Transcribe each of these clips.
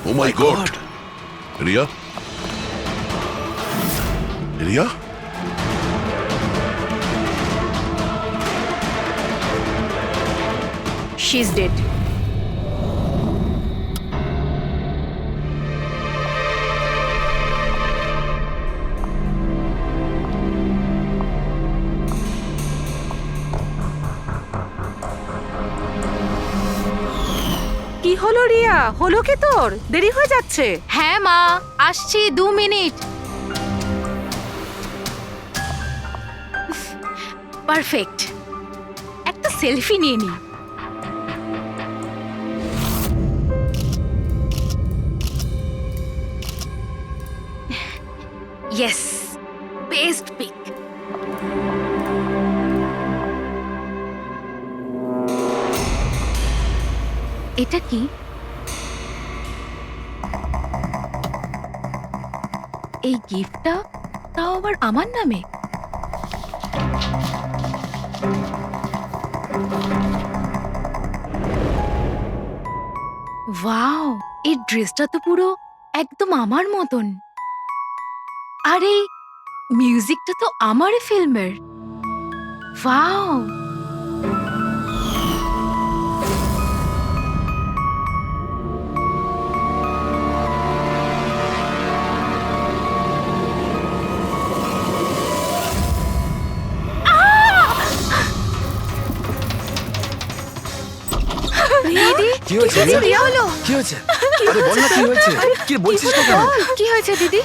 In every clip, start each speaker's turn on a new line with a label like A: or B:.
A: O my god, Riya, Riya,
B: she is dead.
C: কি হলো রিয়া? হলো কি তোর? দেরি হয়ে যাচ্ছে।
B: হ্যাঁ মা, আসছি 2 মিনিট। পারফেক্ট, একটা সেলফি নিয়ে নি। Yes, best pic. এটা কি? এই গিফটটা তাও আবার আমার নামে। ওয়াও, এই ড্রেসটা তো পুরো একদম আমার মতন। আর এই মিউজিকটা তো আমারই ফিল্মের। ওয়াও, দিদি
D: কি হয়েছে
B: দিদি,
D: রিয়া?
B: কি হলো?
D: কি হয়েছে? আরে বল না কি হয়েছে? কি বলছিস না কেন?
B: কি হয়েছে দিদি?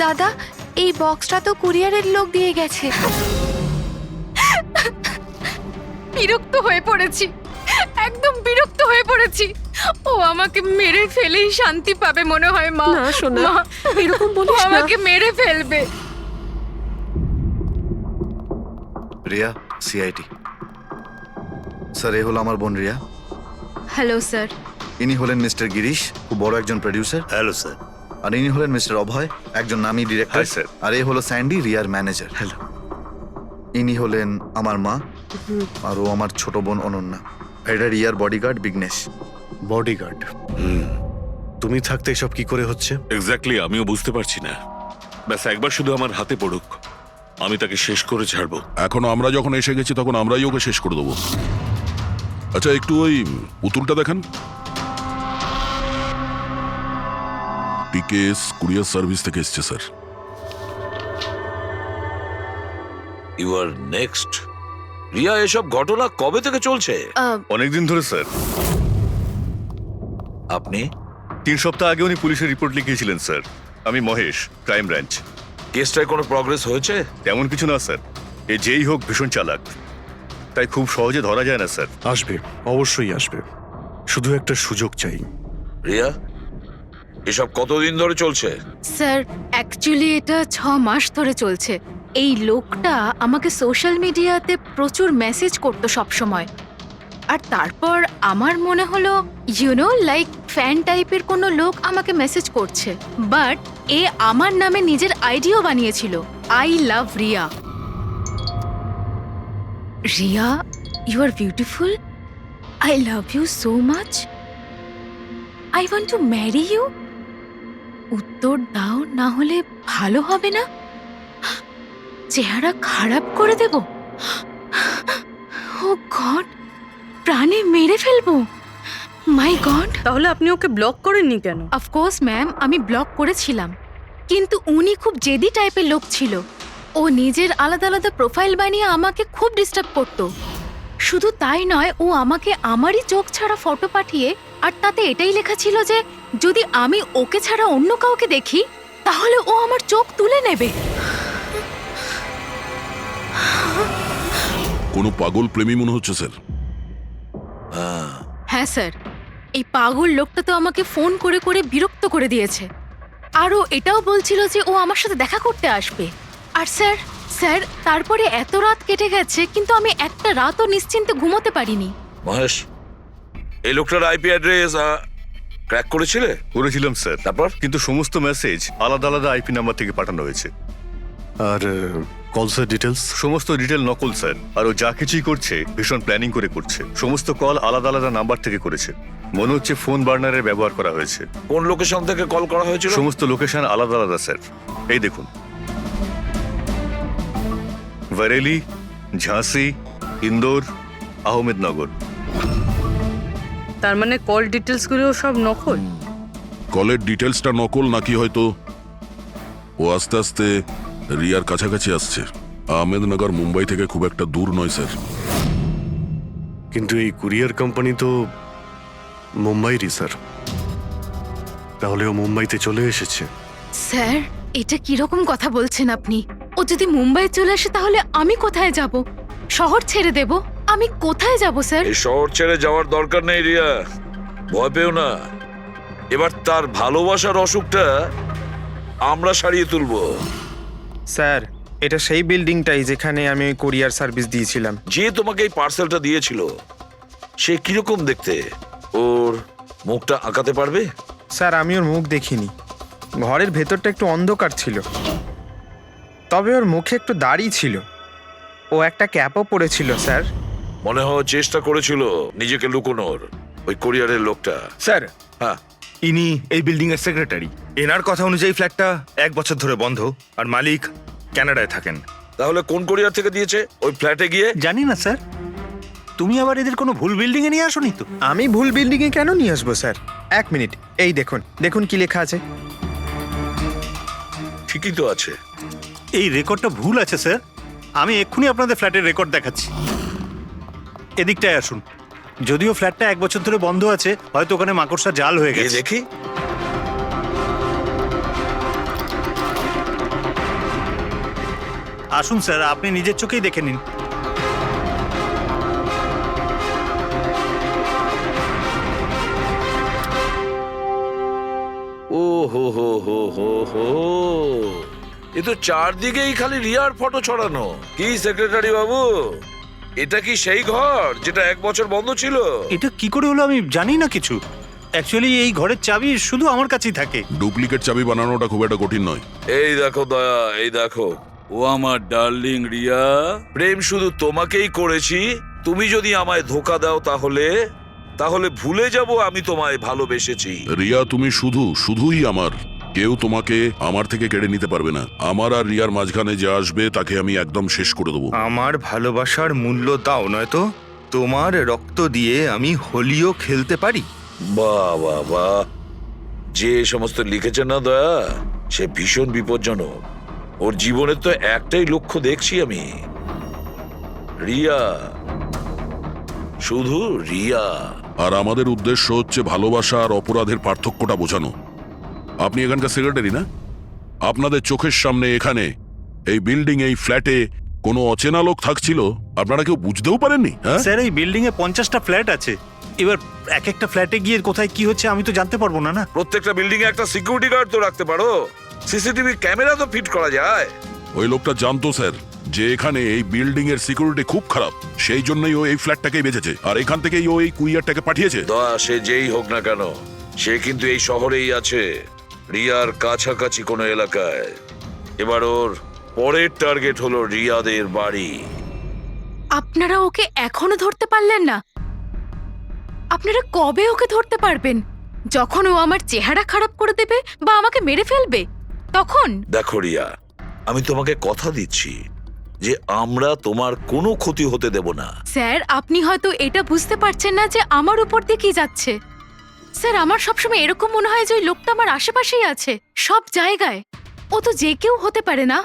B: দাদা, এই বক্সটা তো কুরিয়ারের লোক দিয়ে গেছে। বিরক্ত হয়ে পড়েছি, একদম বিরক্ত হয়ে পড়েছি। ও আমাকে মেরে ফেলেই শান্তি পাবে মনে হয় মা।
C: না সোনা,
B: মা,
C: এরকম
B: ও
C: বলিস না।
B: আমাকে মেরে ফেলবে।
D: রিয়া, সিআইটি। স্যার, এ হলো আমার বোন রিয়া।
B: Hello sir.
D: ইনি হলেন মিস্টার গিরিশ, খুব বড় একজন প্রডিউসার।
E: Hello sir.
D: আর ইনি হলেন মিস্টার অভয়, একজন নামী ডিরেক্টর।
E: Hi, sir.
D: আর এ হলো স্যান্ডি, রিয়ার ম্যানেজার।
E: হ্যালো।
D: ইনি হলেন আমার মা, আর ও আমার ছোট বোন অনন্যা। এটা রিয়ার বডিগার্ড বিঘ্নেশ।
E: বডিগার্ড। তুমি থাকতে এসব কি করে হচ্ছে?
A: এক্স্যাক্টলি আমিও বুঝতে পারছি না। ব্যাস একবার শুধু আমার হাতে পড়ুক, আমি তাকে শেষ করে ছাড়বো।
F: এখনো আমরা যখন এসে গেছি তখন আমরাই ওকে শেষ করে দেবো। আচ্ছা, একটু ওই পুতুলটা দেখান। টিকেএস কুরিয়ার সার্ভিস থেকে এসছে sir.
G: You are next. Riya, এসব ঘটনা কবে থেকে চলছে?
E: অনেকদিন ধরে স্যার।
G: আপনি
E: 3 সপ্তাহ আগে উনি পুলিশের রিপোর্ট লিখিয়েছিলেন স্যার। আমি মহেশ, ক্রাইম ব্রাঞ্চ।
G: কেসটায় কোনো প্রগ্রেস হয়েছে?
E: তেমন কিছু না স্যার। এ যেই হোক ভীষণ চালাক, তাই খুব সহজে ধরা যায় না স্যার। আসবে, অবশ্যই আসবে, শুধু একটা সুযোগ চাই।
G: রিয়া, এসব কতদিন ধরে চলছে?
B: স্যার, অ্যাকচুয়ালি এটা 6 মাস ধরে চলছে। এই লোকটা আমাকে সোশ্যাল মিডিয়াতে প্রচুর মেসেজ করতো সব সময়। আর তারপর আমার মনে হলো লাইক ফ্যান টাইপের কোনো লোক আমাকে মেসেজ করছে। বাট এ আমার নামে নিজের আইডিও বানিয়েছিল, I love Riya. Riya, you are beautiful, I love you so much, I want to marry you. উত্তর দাও, না হলে ভালো হবে না। চেহারা খারাপ করে দেব। ও গড, প্রাণে মেরে ফেলবো। মাই গড।
C: তাহলে আপনি ওকে ব্লক করেননি কেন?
B: অফকোর্স ম্যাম, আমি ব্লক করেছিলাম, কিন্তু উনি খুব জেদি টাইপের লোক ছিল। ও নিজের আলাদা আলাদা প্রোফাইল বানিয়ে আমাকে খুব ডিস্টার্ব করতো। শুধু তাই নয়, ও আমাকে আমারই চোখ ছাড়া ফটো পাঠিয়ে, আর তাতে এটাই লেখা ছিল যে যদি আমি ওকে ছাড়া অন্য কাউকে দেখি তাহলে ও আমার চোখ তুলে নেবে।
F: কোনো পাগল প্রেমী মনে হচ্ছে স্যার।
B: হ্যাঁ স্যার, এই পাগল লোকটা তো আমাকে ফোন করে করে বিরক্ত করে দিয়েছে। আর ও এটাও বলছিল যে ও আমার সাথে দেখা করতে আসবে। আর স্যার স্যার তারপরে এত রাত কেটে গেছে, কিন্তু আমি একটা রাতও নিশ্চিন্তে ঘুমোতে পারিনি।
G: মহেশ, এই লোকটার আইপি অ্যাড্রেস ক্র্যাক করেছিলে?
E: করেছিলাম স্যার,
G: তারপর?
E: কিন্তু সমস্ত মেসেজ আলাদা আলাদা আইপি নাম্বার থেকে পাঠানো হয়েছে।
H: আর কলসের ডিটেলস?
E: সমস্ত ডিটেল নকল স্যার, আর ও যা কিছুই করছে ভীষণ প্ল্যানিং করে করছে। সমস্ত কল আলাদা আলাদা নাম্বার থেকে করেছে। মনে হচ্ছে ফোন বার্নারের ব্যবহার করা হয়েছে।
G: কোন লোকেশন থেকে কল করা হয়েছিল?
E: সমস্ত লোকেশন আলাদা আলাদা স্যার। এই দেখুন, বরেলি, ঝাঁসি, ইন্দোর, আহমেদনগর।
C: তার মানে কল ডিটেলস গুলো সব নকল।
F: কলের ডিটেলসটা নকল নাকি হয়তো ও আস্তে আস্তে রিয়ার কাছাকাছি আসছে। আহমেদনগর মুম্বাই থেকে খুব একটা দূর নয় স্যার।
H: কিন্তু এই কুরিয়ার কোম্পানি তো মুম্বাইরই স্যার। তাহলে ও মুম্বাইতে চলে এসেছে।
B: স্যার, এটা কিরকম কথা বলছেন আপনি? ও যদি মুম্বাই চলে আসে তাহলে আমি কোথায় যাব? শহর ছেড়ে দেব? আমি কোথায় যাব স্যার?
G: এই শহর ছেড়ে যাওয়ার দরকার নেই রিয়া, ভয় পেও না। এবার তার ভালোবাসার অসুখটা আমরা সারিয়ে তুলবো।
I: স্যার, এটা সেই বিল্ডিংটাই যেখানে আমি ওই কোরিয়ার সার্ভিস দিয়েছিলাম।
G: যে তোমাকে এই পার্সেলটা দিয়েছিল সে কিরকম দেখতে? ওর মুখটা আঁকাতে পারবে?
I: স্যার, আমি ওর মুখ দেখিনি। ঘরের ভেতরটা একটু অন্ধকার ছিল, তবে ওর মুখে একটু দাড়ি ছিল। ও একটা ক্যাপও পরেছিল স্যার।
G: মনে হয় চেষ্টা করেছিল নিজেকে লুকোনোর, ওই কোরিয়ারের লোকটা।
J: স্যার,
G: হ্যাঁ,
J: ইনি এই বিল্ডিং এর সেক্রেটারি। এনার কথা অনুযায়ী ফ্ল্যাটটা 1 বছর ধরে বন্ধ, আর মালিক কানাডায় থাকেন।
G: তাহলে কোন কোরিয়ার থেকে দিয়েছে? ওই ফ্ল্যাটে গিয়ে?
J: জানি না স্যার, তুমি আবার এদের কোনো ভুল বিল্ডিং এ নিয়ে আসোনি তো?
I: আমি ভুল বিল্ডিংয়ে কেন নিয়ে আসবো স্যার? 1 মিনিট, এই দেখুন, দেখুন কি লেখা আছে।
G: ঠিকই তো আছে।
J: এই রেকর্ডটা ভুল আছে স্যার। আমি এক্ষুনি আপনাদের ফ্ল্যাটের রেকর্ড দেখাচ্ছি। এদিকটায় আসুন। যদিও ফ্ল্যাটটা 1 বছর ধরে বন্ধ আছে, হয়তো ওখানে মাকড়সা জাল হয়ে
G: গিয়ে
J: গেছে।
G: দেখি।
J: আসুন স্যার, আপনি নিজের চোখেই দেখে নিন।
G: ও হো হো হো হো হো, এ তো চারদিকেই খালি রিয়ার ফটো ছড়ানো। কি সেক্রেটারি বাবু, এটা কি সেই ঘর যেটা 1 বছর বন্ধ ছিল?
J: এটা কি করে হলো আমি জানি না কিছু। অ্যাকচুয়ালি এই ঘরের চাবি শুধু আমার কাছেই থাকে।
F: ডুপ্লিকেট চাবি বানানোটা খুব একটা কঠিন নয়।
G: এই দেখো দয়া, এই দেখো, ও আমার ডার্লিং রিয়া। প্রেম শুধু তোমাকেই করেছি। তুমি যদি আমায় ধোকা দাও তাহলে ভুলে যাব আমি তোমায় ভালোবেসেছি।
F: রিয়া, তুমি শুধুই আমার। কেউ তোমাকে আমার থেকে কেড়ে নিতে পারবে না। আমার আর রিয়ার মাঝখানে যে আসবে তাকে আমি একদম শেষ করে দেবো।
J: আমার ভালোবাসার মূল্য দাও, নয়তো তোমার রক্ত দিয়ে আমি হোলিও খেলতে পারি।
G: বাহ বাহ বাহ, যে সমস্ত লিখেছে না দয়া, সে ভীষণ বিপজ্জনক। ওর জীবনের তো একটাই লক্ষ্য দেখছি আমি, রিয়া, শুধু রিয়া।
F: আর আমাদের উদ্দেশ্য হচ্ছে ভালোবাসা আর অপরাধের পার্থক্যটা বোঝানো। আপনি এখানকার সেক্রেটারি না? আপনাদের চোখের সামনে এখানে এই বিল্ডিং, এই ফ্ল্যাটে কোনো অচেনা লোক থাকছিল, আপনারা কেউ বুঝতেও পারেননি? হ্যাঁ
J: স্যার, এই বিল্ডিং এ 50টা ফ্ল্যাট আছে। এবার এক একটা ফ্ল্যাটে গিয়ে কোথায় কি হচ্ছে আমি তো জানতে পারবো না।
G: প্রত্যেকটা বিল্ডিং এ একটা সিকিউরিটি গার্ড তো রাখতে পারো, সিসিটিভি ক্যামেরা তো ফিট করা যায়।
F: ওই লোকটা জানতো স্যার যে এখানে এই বিল্ডিং এর সিকিউরিটি খুব খারাপ, সেই জন্যই ও এই ফ্ল্যাটটাকেই বেঁচেছে, আর এখান থেকেই ও এই কুরিয়ারটাকে পাঠিয়েছে।
G: দয়া, সে যেই হোক না কেন, সে কিন্তু এই শহরেই আছে, রিয়ার কাছাকাছি কোনো এলাকায়। এবার ওর পরের টার্গেট হলো রিয়াদের বাড়ি।
B: আপনারা ওকে এখনো ধরতে পারলেন না? আপনারা কবে ওকে ধরতে পারবেন? যখন ও আমার চেহারা খারাপ করে দেবে বা আমাকে মেরে ফেলবে তখন?
G: দেখো রিয়া, আমি তোমাকে কথা দিচ্ছি যে আমরা তোমার কোনো ক্ষতি হতে দেব না।
B: স্যার, আপনি হয়তো এটা বুঝতে পারছেন না যে আমার উপর দিয়ে কি যাচ্ছে। স্যার, আমার সবসময় এরকম মনে হয় যে ওই লোকটা আমার আশেপাশেই আছে, সব জায়গায়। ও তো যে কেউ হতে পারে না?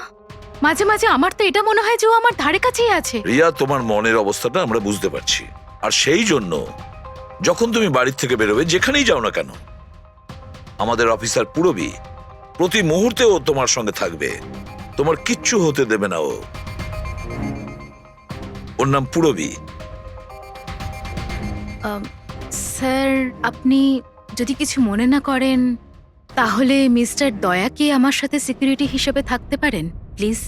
B: মাঝে মাঝে আমার তো এটা মনে হয় যে ও আমার ধারে কাছেই আছে।
G: রিয়া, তোমার মনের অবস্থাটা আমরা বুঝতে পারছি, আর সেই জন্য যখন তুমি বাড়ির থেকে বেরোবে, যেখানেই যাও না কেন, আমাদের অফিসার পুরবী প্রতি মুহূর্তে ও তোমার সঙ্গে থাকবে, তোমার কিচ্ছু হতে দেবে না। ওর নাম পুরবী।
B: স্যার, আপনি যদি কিছু মনে না করেন তাহলে মিস্টার দয়াকে আমার সাথে সিকিউরিটি হিসেবে থাকতে পারেন প্লিজ।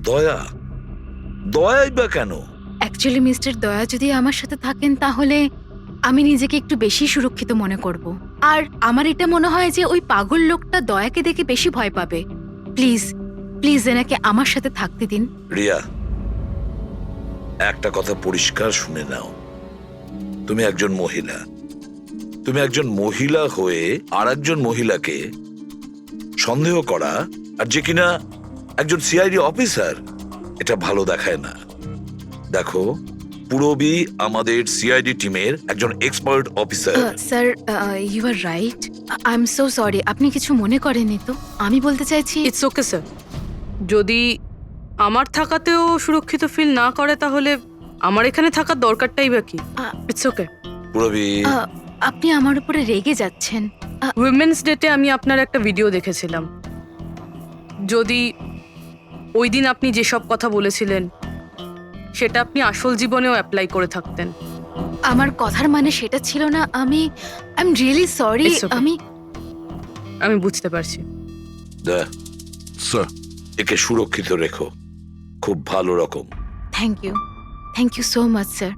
G: দয়া? দয়াই বা কেন?
B: অ্যাকচুয়ালি মিস্টার দয়া যদি আমার সাথে থাকেন তাহলে আমি নিজেকে একটু বেশি সুরক্ষিত মনে করব। আর আমার এটা মনে হয় যে ওই পাগল লোকটা দয়াকে দেখে বেশি ভয় পাবে। প্লিজ প্লিজ এনাকে আমার সাথে থাকতে দিন।
G: রিয়া, একটা কথা পরিষ্কার শুনে নাও, তুমি একজন মহিলা। তুমি একজন মহিলা হয়ে আর একজন মহিলাকে সন্দেহ করা, আর যে কিনা একজন সিআইডি অফিসার, এটা ভালো দেখায় না। দেখো, পুরবী আমাদের সিআইডি টিমের একজন expert officer.
B: Sir, you are right. I am so sorry. আপনি কিছু মনে করেননি তো? আমি বলতে চাইছি
C: ইটস ওকে স্যার। যদি আমার থাকাতেও সুরক্ষিত ফিল না করে তাহলে আমার এখানে থাকার দরকারটাই বা কি? It's okay.
G: পুরবী,
B: আপনি আমার উপরে রেগে যাচ্ছেন।
C: উইমেন্স ডেতে আমি আপনার একটা ভিডিও দেখেছিলাম। যদি ওই দিন আপনি যেসব কথা বলেছিলেন সেটা আপনি আসল জীবনেও অ্যাপ্লাই করে থাকতেন।
B: আমার কথার মানে সেটা ছিল না। I am really sorry.
C: It's okay. আমি বুঝতে পারছি।
F: স্যার,
G: একে সুরক্ষিত রেখো, খুব ভালো রকম।
B: Thank you so much sir.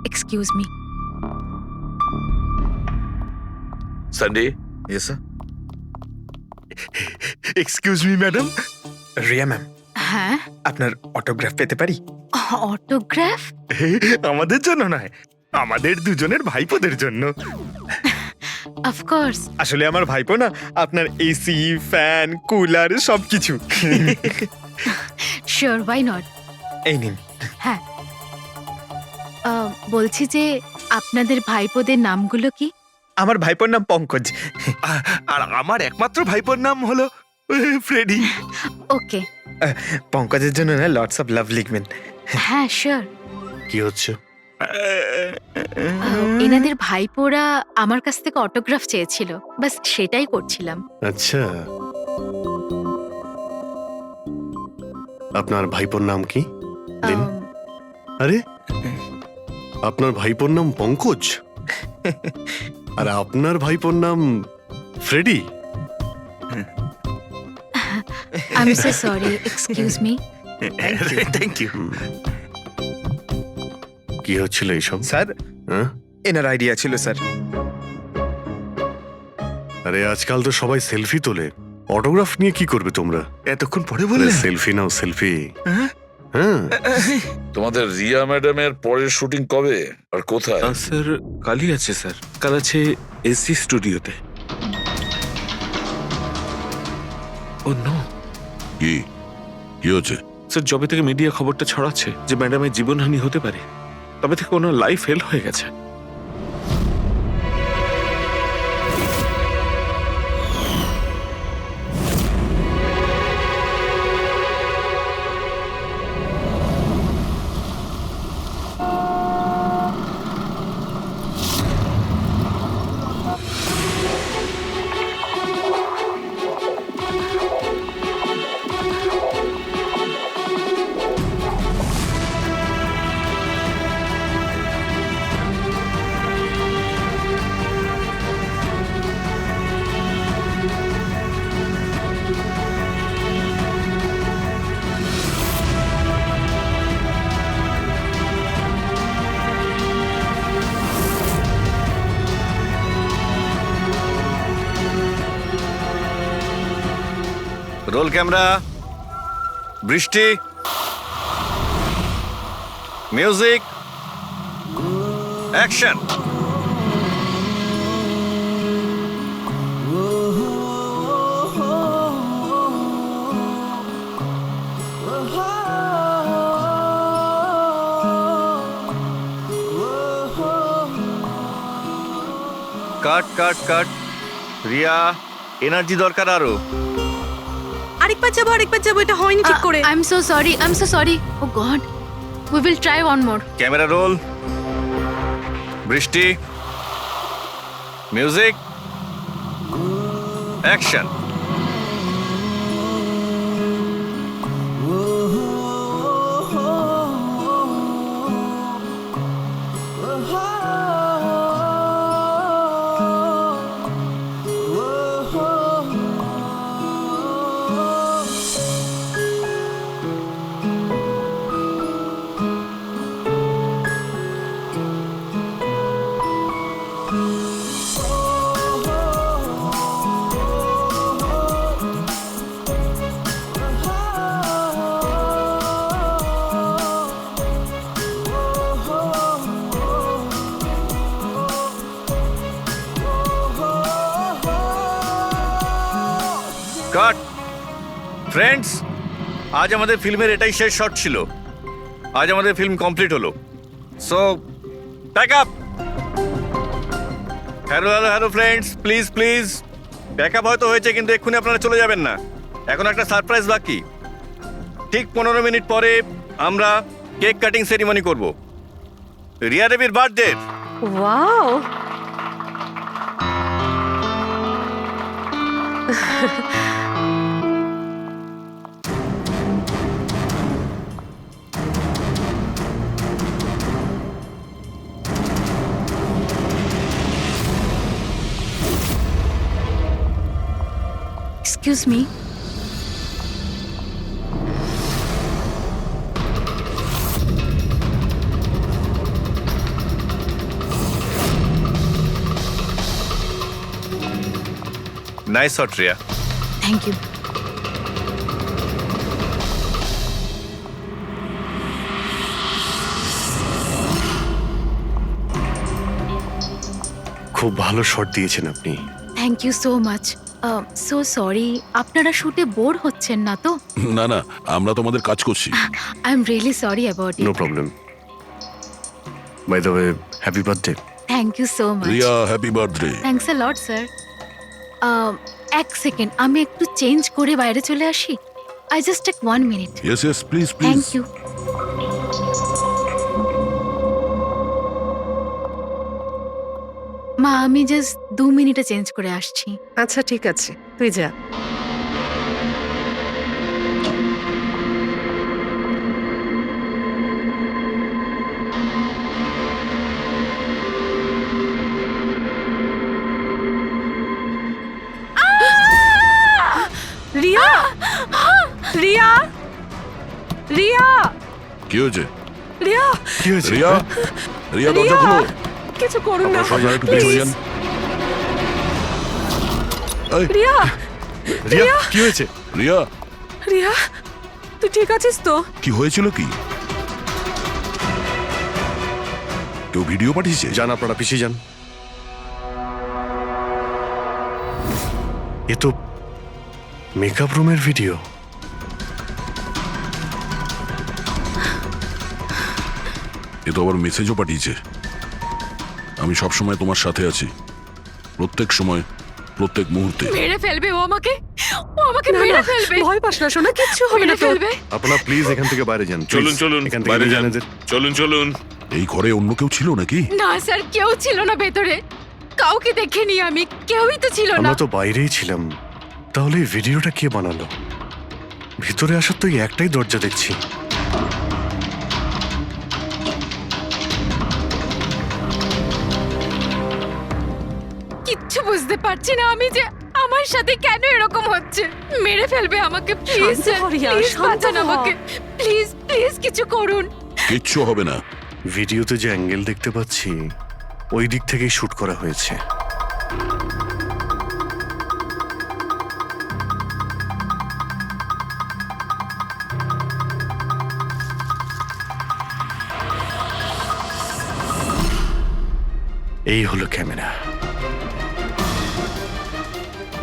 B: Excuse me.
G: Sunday,
D: yes sir.
I: Excuse me madam. Riya ma'am,
B: হ্যাঁ,
I: আপনার অটোগ্রাফ পেতে পারি?
B: অটোগ্রাফ?
I: আমাদের জন্য নয়, আমাদের দুজনের ভাইপোদের জন্য।
B: অফকোর্স।
I: আসলে আমার ভাইপো না আপনার এসি, ফ্যান, কুলার সবকিছু।
B: Sure, why not.
I: এই নিন।
B: হ্যাঁ, বলছি যে আপনাদের ভাইপোদের নামগুলো কি?
I: আমার ভাইপোর নাম পঙ্কজ, আর আমার একমাত্র ভাইপোর নাম হলো ফ্রেডি।
B: ওকে।
I: পঙ্কজের জন্য না লটস অফ লাভ লিখবেন।
B: হ্যাঁ, শিওর।
H: কি হচ্ছে?
B: এনাদের ভাইপোরা আমার কাছ থেকে অটোগ্রাফ চেয়েছিল, বাস সেটাই করছিলাম।
H: আচ্ছা, আপনার ভাইপোর নাম কি? দিন। আরে, আপনার ভাইপোর নাম পঙ্কজ আর আপনার ভাইপোর নাম Freddy?
B: I am so sorry, excuse me.
I: Thank you.
H: কি হচ্ছিল এইসব?
I: স্যার,
H: হ্যাঁ?
I: এনার আইডিয়া ছিল স্যার।
H: আরে আজকাল তো সবাই সেলফি তোলে, অটোগ্রাফ নিয়ে কি করবে তোমরা?
I: এতক্ষণ পরে বললেন?
H: সেলফি নাও, সেলফি। হ্যাঁ,
G: তোমাদের রিয়া ম্যাডামের পরের শুটিং কবে আর কোথায়?
A: স্যার, কালই আছে স্যার। কাল আছে এসি স্টুডিওতে। ও নো
F: কি কি হচ্ছে?
A: স্যার, যবে থেকে মিডিয়া খবরটা ছড়াচ্ছে যে ম্যাডামের জীবনহানি হতে পারে, তবে থেকে ওনার লাইফ ফেল হয়ে গেছে।
J: রোল ক্যামেরা, বৃষ্টি, music, action. Cut cut cut. Riya, energy দরকার আরো।
C: আরেকবার যাবো, এটা হয়নি ঠিক করে।
B: I am so sorry. Oh God, we will try one more.
J: Camera roll, বৃষ্টি, মিউজিক, অ্যাকশন।
E: কাট ফ্রেন্ডস, আজ আমাদের ফিল্মের এটাই শেষ শট ছিল। আজ আমাদের ফিল্ম কমপ্লিট হলো। So pack up. Hello hello hello friends, please please pack up হয়তো হয়েছে, কিন্তু এক্ষুনি আপনারা চলে যাবেন না। এখন একটা সারপ্রাইজ বাকি। ঠিক 15 মিনিট পরে আমরা কেক কাটিং সেরিমনি করব রিয়া দেবীর birthday.
C: Wow,
B: excuse me,
E: nice shot Riya.
B: Thank you.
H: খুব ভালো শট দিয়েছেন আপনি।
B: Thank you so much. So sorry, আপনারা শুটে বোর হচ্ছেন না তো?
F: না না, আমরা তোমাদের কাজ করছি।
B: I am really sorry about
H: no
B: it.
H: Problem. By the way, happy birthday.
B: Thank you so much.
F: Riya, happy birthday.
B: Thanks a lot sir. এক সেকেন্ড, আমি একটু চেঞ্জ করে বাইরে চলে আসি। I just take 1 minute.
F: Yes yes, please please.
B: Thank you. মা, আমি just 2 মিনিটে চেঞ্জ করে আসছি।
C: আচ্ছা ঠিক আছে, তুই যা। রিয়া, রিয়া, রিয়া,
F: কি হয়েছে?
C: রিয়া,
H: কি হয়েছে?
F: রিয়া, রিয়া দরজা খুলো।
C: কিছু করুন না,
F: আপনারা একটু পিছনে যান। এই,
C: রিয়া,
H: রিয়া, কি হয়েছে?
F: রিয়া,
C: রিয়া, তুই ঠিক আছিস তো?
F: কি হয়েছিল কি? কেউ ভিডিও পাঠিয়েছে?
H: যান, আপনারা পিছিয়ে যান। এ তো মেকআপ রুমের ভিডিও।
F: এ তো আবার মেসেজও পাঠিয়েছে। আমি সব সময় তোমার সাথে আছি, প্রত্যেক সময়, প্রত্যেক মুহূর্তে।
B: মেরে ফেলবে ও আমাকে, ও আমাকে মেরে ফেলবে।
C: ভয় পাস না সোনা, কিচ্ছু হবে না
B: মেরে
C: তোর।
B: ফেলবে।
H: আপনারা প্লিজ এখান থেকে বাইরে যান। please।
A: চলুন চলুন,
H: এখান থেকে
A: বাইরে যান।
H: এদের।
A: চলুন চলুন।
F: এই ঘরে অন্য কেউ ছিল নাকি?
B: না স্যার, কেউ ছিল না ভেতরে। কাউকে দেখিনি আমি, কেউই তো ছিল না।
H: আমরা তো বাইরেই ছিলাম। তাহলে এই ভিডিওটা কে বানালো? ভিতরে আসার তো এই একটাই দরজা দেখছি।
B: কিচ্ছু বুঝতে পারছি না আমি যে আমার সাথে কেন এরকম হচ্ছে। মেরে ফেলবে আমাকে, প্লিজ
C: শান্ত হ রিয়া,
B: প্লিজ
C: শান্ত
B: বাঁচান
C: হ।
B: আমাকে, প্লিজ প্লিজ কিছু করুন।
F: কিচ্ছু হবে না।
H: ভিডিওতে যে অ্যাঙ্গেল দেখতে পাচ্ছি, ওই দিক থেকেই শুট করা হয়েছে। এই হলো ক্যামেরা।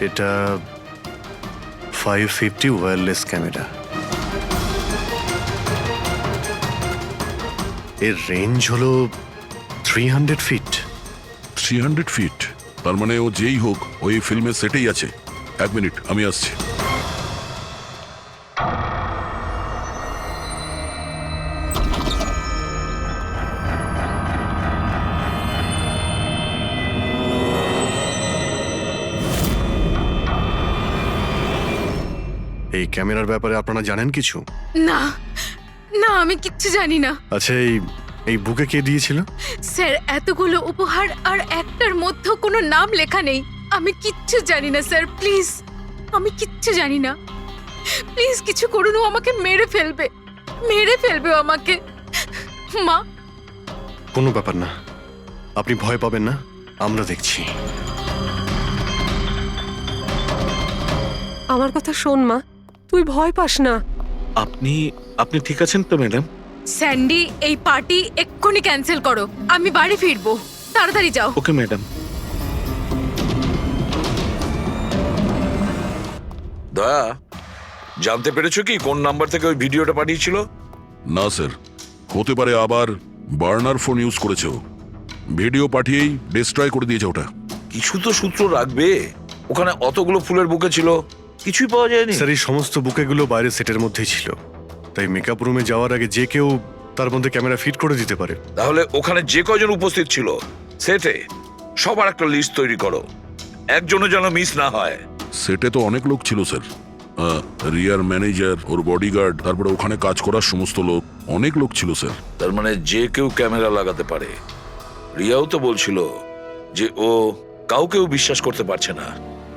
H: এটা 550 ওয়্যারলেস ক্যামেরা। এর রেঞ্জ হলো 300 ফিট।
F: 300 ফিট? তার মানে ও যেই হোক ওই ফিল্মের সেটেই আছে। 1 মিনিট, আমি আসছি।
H: এই ক্যামেরার ব্যাপারে আপনারা জানেন কিছু?
B: না না, আমি কিচ্ছু জানি না
H: আচ্ছা, এই বুকে কে দিয়েছিল?
B: স্যার। এতগুলো উপহার আর একটার মধ্যে কোনো নাম লেখা নেই। আমি কিচ্ছু জানি না স্যার, প্লিজ। আমি কিচ্ছু জানি না, প্লিজ কিছু করুন। ও আমাকে মেরে ফেলবে, মেরে ফেলবে ও আমাকে। মা,
H: কোনো ব্যাপার না, আপনি ভয় পাবেন না, আমরা দেখছি।
C: আমার কথা শোন মা, তুই ভয় পাস না।
A: আপনি ঠিক আছেন তো ম্যাডাম?
B: স্যান্ডি, এই পার্টি এক্ষুনি ক্যান্সেল করো। আমি বাড়ি ফিরবো, তাড়াতাড়ি যাও।
A: Okay madam.
G: দয়া, জানতে পেরেছো কি কোন নাম্বার থেকে ওই ভিডিওটা পাঠিয়েছিল?
F: না স্যার, হতে পারে আবার বার্নার ফোন ইউজ করেছে ও। ভিডিও পাঠিয়েই ডিস্ট্রয় করে দিয়েছে ওটা।
G: কিছু তো সূত্র রাখবে। ওখানে অতগুলো ফুলের বুকে ছিল, কিছুই পাওয়া যায়নি।
H: স্যার, এই সমস্ত বুকেগুলো বাইরে সেটের মধ্যেই ছিল, তাই মেকআপ রুমে যাওয়ার আগে যে কেউ তার মধ্যে ক্যামেরা ফিট করে দিতে পারে।
G: তাহলে ওখানে যে কজন উপস্থিত ছিল সেটে সবার একটা লিস্ট তৈরি করো, একজনও যেন মিস না হয়।
F: সেটে তো অনেক লোক ছিল স্যার, রিয়ার ম্যানেজার, ওর বডিগার্ড, তারপরে ওখানে কাজ করার সমস্ত লোক, অনেক লোক ছিল স্যার।
G: তার মানে যে কেউ ক্যামেরা লাগাতে পারে। রিয়াও তো বলছিল যে ও কাউকেও বিশ্বাস করতে পারছে না,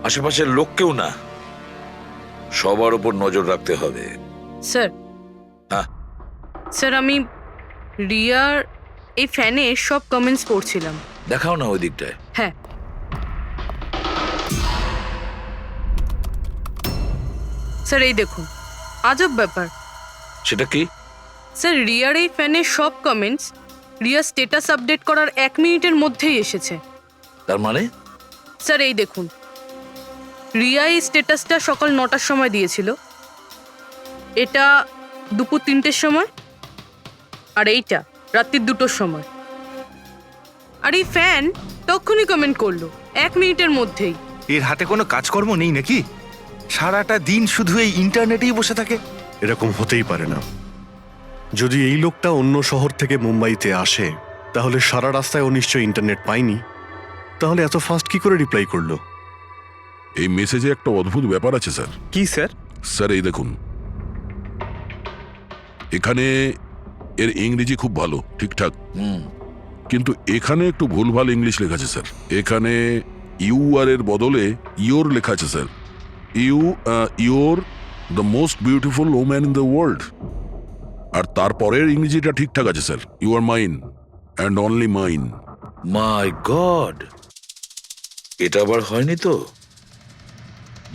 G: আশেপাশের লোককেও না। সবার উপর নজর রাখতে হবে।
C: স্যার,
G: হ্যাঁ
C: স্যার আমি রিয়ার এই ফ্যানে সব কমেন্টস পড়ছিলাম।
G: দেখাও না ওই দিকটায়।
C: হ্যাঁ স্যার, এই দেখুন, আজব ব্যাপার।
G: সেটা কি?
C: স্যার, রিয়ার এই ফ্যানের সব কমেন্টস রিয়ার স্ট্যাটাস আপডেট করার 1 মিনিটের মধ্যেই এসেছে।
G: তার মানে?
C: স্যার এই দেখুন, রিয়া এই স্ট্যাটাসটা সকাল 9টার সময় দিয়েছিল, এটা দুপুর 3টের সময়, আর এইটা রাত্রি 2টোর সময়। আর এই ফ্যান তখনই কমেন্ট করলো 1 মিনিটের মধ্যেই।
I: এর হাতে কোনো কাজকর্ম নেই নাকি? সারাটা দিন শুধু এই ইন্টারনেটেই বসে থাকে।
H: এরকম হতেই পারে না। যদি এই লোকটা অন্য শহর থেকে মুম্বাইতে আসে, তাহলে সারা রাস্তায় ও নিশ্চয়ই ইন্টারনেট পায়নি। তাহলে এত ফাস্ট কি করে রিপ্লাই করলো?
F: এই মেসেজে একটা অদ্ভুত ব্যাপার আছে স্যার।
I: কি স্যার?
F: স্যার এই দেখুন, এখানে এর ইংরেজি খুব ভালো, ঠিকঠাক, কিন্তু এখানে একটু ভুলভাল ইংলিশ লেখা আছে স্যার। এখানে ইউ আর এর বদলে ইয়োর লেখা আছে স্যার। Your the most beautiful woman in the world. আর তারপরের ইংরেজিটা ঠিকঠাক আছে স্যার, you are mine and only mine.
G: My god, এটা আবার হয়নি তো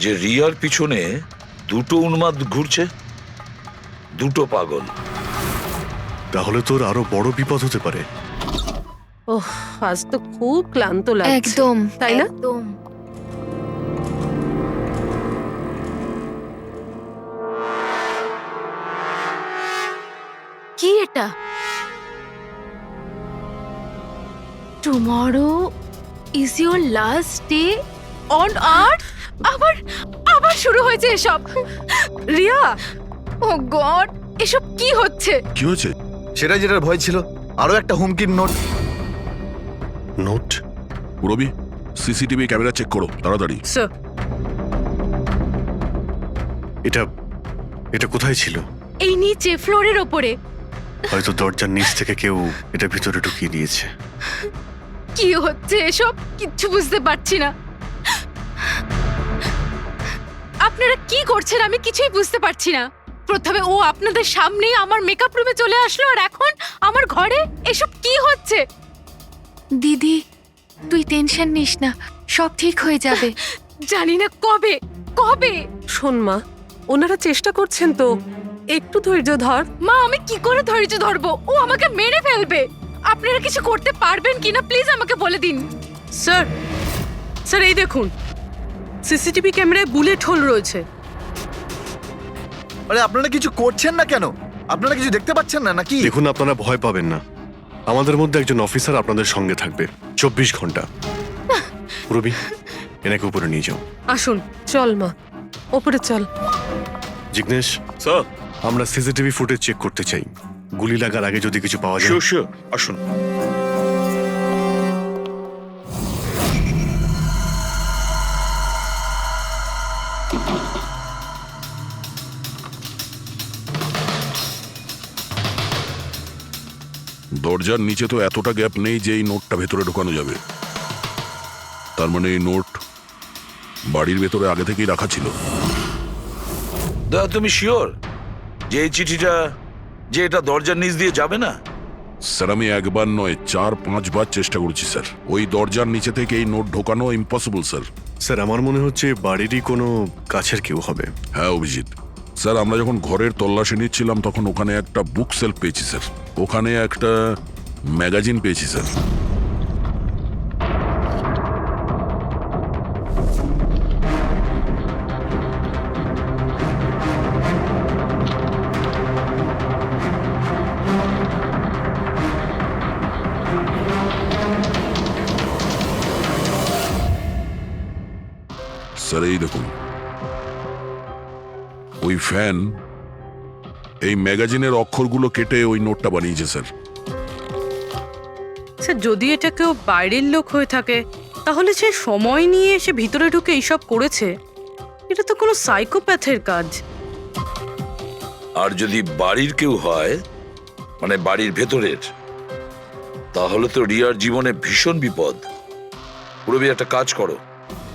G: যে রিয়ার পিছনে দুটো উন্মাদ ঘুরছে, দুটো পাগল।
H: তাহলে তোর আরো বড় বিপদ হতে পারে।
K: ওহ, আজ তো খুব ক্লান্ত লাগছে।
B: একদম,
K: তাই না?
B: একদম। কি এটা? Tomorrow is your last day on earth. আবার শুরু হয়েছে এসব। রিয়া, ও গড, এসব কি হচ্ছে?
F: কি হয়েছে?
D: সেটা যেটার ভয় ছিল, আরো একটা হুমকির নোট।
H: নোট?
F: রবি, সিসিটিভি ক্যামেরা চেক করো তাড়াতাড়ি।
C: স্যার,
H: এটা কোথায় ছিল?
B: এই নিচে ফ্লোরের ওপরে।
H: হয়তো দরজার নিচ থেকে কেউ এটা ভিতরে ঢুকিয়ে দিয়েছে।
B: কি হচ্ছে এসব? কিচ্ছু বুঝতে পারছি না। আপনারা কি করছেন আমি কিছুই বুঝতে পারছি না। প্রথমে ও আপনাদের সামনেই আমার মেকআপ রুমে চলে আসলো, আর এখন আমার ঘরে এসব কি হচ্ছে?
L: দিদি, তুই টেনশন নিস না, সব ঠিক হয়ে যাবে।
B: জানি না কবে কবে।
K: শোন মা, ওনারা চেষ্টা করছেন তো, একটু ধৈর্য ধর।
B: মা, আমি কি করে ধৈর্য ধরবো? ও আমাকে মেরে ফেলবে। আপনারা কিছু করতে পারবেন কিনা প্লিজ আমাকে বলে দিন।
C: স্যার, স্যার এই দেখুন, সিসিটিভি ক্যামেরায় বুলেট হোল রয়েছে।
D: আরে আপনারা কিছু করছেন না কেন? আপনারা কিছু দেখতে পাচ্ছেন না নাকি?
H: দেখুন, আপনারা ভয় পাবেন না। আমাদের মধ্যে একজন অফিসার আপনাদের সঙ্গে থাকবে 24 ঘন্টা। রবি, এনাকে উপরে নিয়ে যাও।
C: আসুন।
K: চল মা, ওপরে চল।
H: জিগ্নেশ
A: স্যার,
H: আমরা সিসিটিভি ফুটেজ চেক করতে চাই। গুলি লাগার আগে যদি কিছু পাওয়া যায়।
A: শিওর শিওর, আসুন।
F: দরজার নিচে তো এতটা গ্যাপ নেই যে এই নোটটা ভেতরে ঢোকানো যাবে। তার মানে এই নোট বাড়ির ভেতরে আগে থেকেই রাখা ছিল।
G: দাদা, তুমি শিওর যে এই চিঠিটা যে এটা দরজার নিচ দিয়ে যাবে না?
F: স্যার, আমি একবার নয় 4-5 বার চেষ্টা করেছি স্যার। ওই দরজার নিচে থেকে এই নোট ঢোকানো ইম্পসিবল স্যার।
H: স্যার, আমার মনে হচ্ছে বাড়িরই কোনো কাছের কেউ হবে।
F: হ্যাঁ অভিজিৎ স্যার, আমরা যখন ঘরের তল্লাশি নিচ্ছিলাম তখন ওখানে একটা বুক সেলফ পেয়েছি স্যার। ওখানে একটা ম্যাগাজিন পেয়েছি স্যার। এই দেখুন, ওই ফ্যান এই ম্যাগাজিনের অক্ষরগুলো কেটে ওই নোটটা বানিয়েছে স্যার।
C: স্যার যদি এটা কেউ বাইরের লোক হয়ে থাকে তাহলে সে সময় নিয়ে এসে ভিতরে ঢুকে এইসব করেছে, এটা তো কোনো সাইকোপ্যাথের কাজ।
G: আর যদি বাড়ির কেউ হয়, মানে বাড়ির ভেতরের, তাহলে তো রিয়ার জীবনে ভীষণ বিপদ। পুরবি একটা কাজ করো,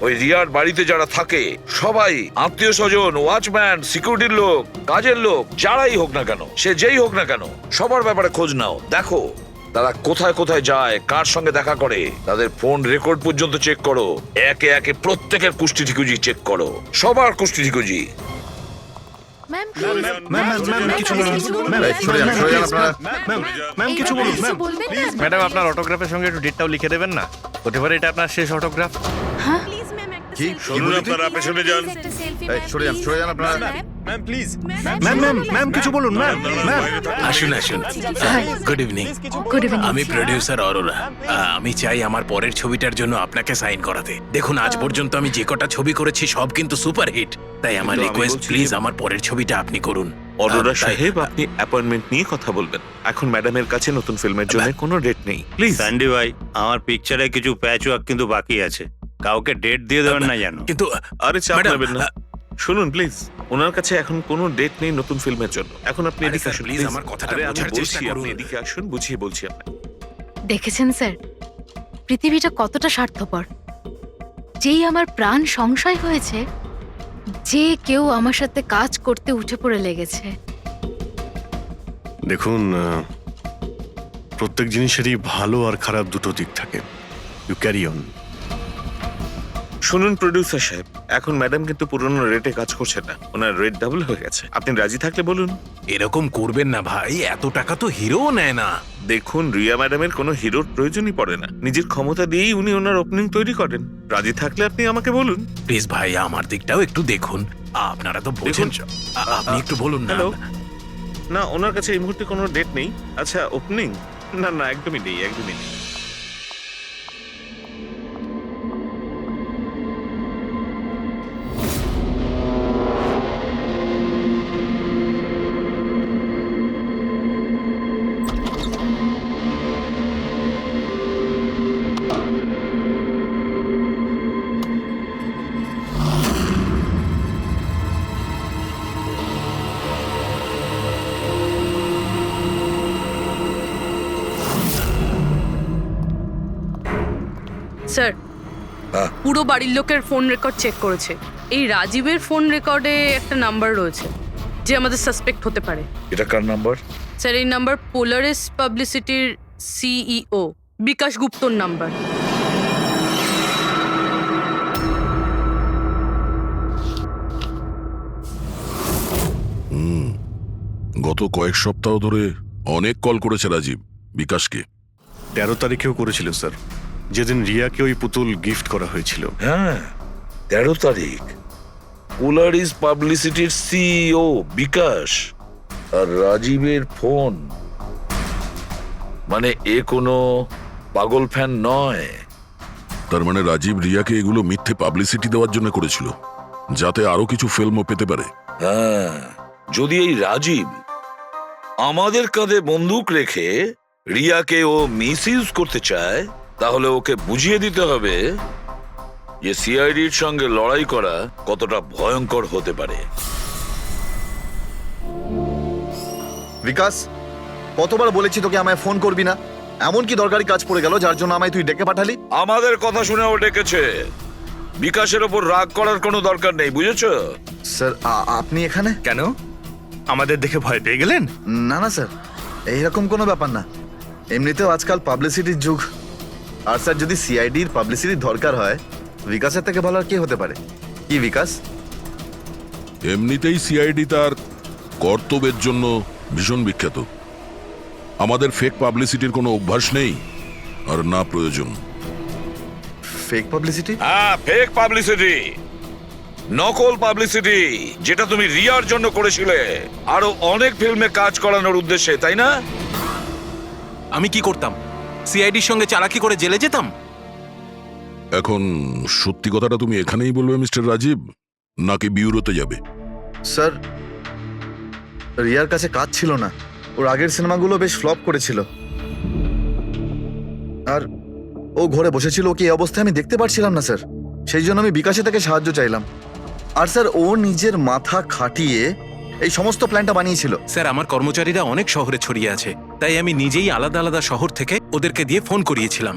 G: ওই রিয়ার বাড়িতে যারা থাকে সবাই আত্মীয় স্বজন, ওয়াচম্যান, সিকিউরিটির লোক, কাজের লোক, যারাই হোক না কেন, সে যেই হোক না কেন, সবার ব্যাপারে খোঁজ নাও। দেখো তারা কোথায় কোথায় যায়, কার সঙ্গে দেখা করে, তাদের ফোন রেকর্ড পর্যন্ত চেক করো। একে একে প্রত্যেকের কুষ্টি ঠিকুজি চেক করো, সবার কুষ্টি ঠিকুজি।
B: ম্যাম
E: ম্যাম কিছু বলুন ম্যাম।
B: বলবেন না?
E: ম্যাডাম আপনার অটোগ্রাফের সঙ্গে একটু ডেটটাও লিখে দেবেন না? হতে পারে এটা আপনার শেষ অটোগ্রাফ।
D: কি
A: শুনুন, আপনারা পেছনে যান।
D: সরে যান আপনারা।
J: ম্যাম কিছু বলুন ম্যাম।
M: আসুন আসুন। Good evening.
B: Good evening.
M: আমি প্রডিউসার অরোরা। আমি চাই আমার পরের ছবিটার জন্য আপনাকে সাইন করাতে। দেখুন আজ পর্যন্ত আমি যে কটা ছবি করেছি সব কিন্তু সুপারহিট, তাই আমার
A: কিন্তু আমি
M: রিকোয়েস্ট
A: বলছি-
M: প্লিজ আমার পরের ছবিটা আপনি করুন।
A: অরোরা
M: তাই-
A: সাহেব, আপনি অ্যাপয়েন্টমেন্ট নিয়ে কথা বলবেন। এখন ম্যাডামের কাছে নতুন ফিল্মের জন্য কোনো ডেট নেই, প্লিজ।
J: স্যান্ডি ভাই, আমার পিকচারে কিছু প্যাচ ওয়ার্ক কিন্তু বাকি আছে, কাউকে ডেট দিয়ে দেবেন না জানো।
M: কিন্তু
A: আরে চাপ
M: ম্যাডাম,
A: নেবেন না। শুনুন প্লিজ, ওনার কাছে এখন কোনো ডেট নেই নতুন ফিল্মের জন্য। এখন আপনি
M: আরে
A: এদিকে
M: স্যার,
A: আসুন
M: প্লিজ,
A: প্লিজ।
M: আমার কথাটা
A: আরে আমি
M: বোঝার চেষ্টা
A: বলছি, আপনি
M: করুন।
A: এদিকে আসুন, বুঝিয়ে বলছি আপনাকে।
B: দেখেছেন স্যার, পৃথিবীটা কতটা স্বার্থপর। যেই আমার প্রাণ সংশয় হয়েছে, যে কেউ আমার সাথে কাজ করতে উঠে পড়ে লেগেছে।
H: দেখুন, প্রত্যেক জিনিসেরই ভালো আর খারাপ দুটো দিক থাকে। You carry on.
A: শুনুন প্রডিউসার সাহেব, এখন ম্যাডাম কিন্তু পুরনো রেটে কাজ করছে না, ওনার রেট ডাবল হয়ে গেছে। আপনি রাজি থাকলে বলুন।
M: এরকম করবেন না ভাই, এত টাকা তো হিরোও নেয় না।
A: দেখুন, রিয়া ম্যাডামের কোনো হিরোর প্রয়োজনই পড়ে না, নিজের ক্ষমতা দিয়েই উনি ওনার ওপেনিং তৈরি করেন। রাজি থাকলে আপনি আমাকে বলুন।
M: প্লিজ ভাই, আমার দিকটাও একটু দেখুন। আপনারা তো বোঝেন। আপনি একটু বলুন না।
A: হ্যালো, না ওনার কাছে এই মুহূর্তে কোনো ডেট নেই। আচ্ছা, ওপেনিং? না না, একদমই নেই, একদমই নেই।
C: স্যার,
G: হ্যাঁ।
C: পুরো বাড়ির লোকের ফোন রেকর্ড চেক করেছে। এই রাজীবের ফোন রেকর্ডে একটা নাম্বার রয়েছে যে আমাদের সাসপেক্ট হতে পারে।
G: এটা কার নাম্বার?
C: স্যার এই নাম্বার পোলারিস পাবলিসিটির সিইও বিকাশ গুপ্তর নাম্বার।
F: গত কয়েক সপ্তাহ ধরে অনেক কল করেছে রাজীব বিকাশকে।
H: 13 তারিখেও করেছিল স্যার, যেদিন রিয়াকে ওই পুতুল গিফট করা হয়েছিল।
G: হ্যাঁ, 13 তারিখ। পোলারিস পাবলিসিটির সিইও বিকাশ আর রাজীবের ফোন, মানে এ কোনো পাগল ফ্যান নয়।
F: তার মানে রাজীব রিয়াকে এগুলো মিথ্যে পাবলিসিটি দেওয়ার জন্য করেছিল, যাতে আরো কিছু ফিল্মও পেতে পারে।
G: হ্যাঁ, যদি এই রাজীব আমাদের কাঁধে বন্দুক রেখে রিয়াকে ও মিসইউজ করতে চায়, তাহলে ওকে বুঝিয়ে দিতে হবে যে সিআইডির সঙ্গে লড়াই করা কতটা ভয়ঙ্কর হতে পারে।
D: বিকাশ, কতবার বলেছি তোকে আমায় ফোন করবি না? এমন কি দরকারি কাজ পড়ে গেল যার জন্য আমায় তুই ডেকে পাঠালি?
G: আমাদের কথা শুনে ও ডেকেছে। বিকাশের ওপর রাগ করার কোনো দরকার নেই, বুঝেছো?
D: স্যার, আপনি এখানে
J: কেন, আমাদের দেখে ভয় পেয়ে গেলেন?
D: না না স্যার, এইরকম কোনো ব্যাপার না। এমনিতেও আজকাল পাবলিসিটির যুগ। আর স্যার, যদি সিআইডির পাবলিসিটির দরকার হয়, বিকাশের থেকে ভালো আর কে হতে পারে? কি বিকাশ?
F: এমনিতেই সিআইডি তার কর্তব্যের জন্য ভীষণ বিখ্যাত। আমাদের ফেক পাবলিসিটির কোনো অভ্যাস নেই, আর না প্রয়োজন।
D: Fake publicity?
G: হ্যাঁ, ফেক পাবলিসিটি, নকল পাবলিসিটি, যেটা তুমি রিয়ার জন্য করেছিলে আরো অনেক ফিল্মে কাজ করানোর উদ্দেশ্যে, তাই না?
M: আমি কি করতাম? সিআইডির সঙ্গে চালাকি করে জেলে যেতাম?
F: এখন সত্যি কথাটা তুমি এখানেই বলবে মিস্টার রাজীব, নাকি বিউরোতে যাবে?
D: স্যার, রিয়ার কাছে কাজ ছিল না। ওর আগের সিনেমাগুলো বেশ ফ্লপ করেছিল, আর ও ঘরে বসেছিল। ওকে এই অবস্থায় আমি দেখতে পারছিলাম না স্যার, সেই জন্য আমি বিকাশে থেকে সাহায্য চাইলাম। আর স্যার, ও নিজের মাথা খাটিয়ে এই সমস্ত প্ল্যানটা বানিয়েছিল।
M: স্যার, আমার কর্মচারীরা অনেক শহরে ছড়িয়ে আছে, তাই আমি নিজেই আলাদা আলাদা শহর থেকে ওদেরকে দিয়ে ফোন করিয়েছিলাম,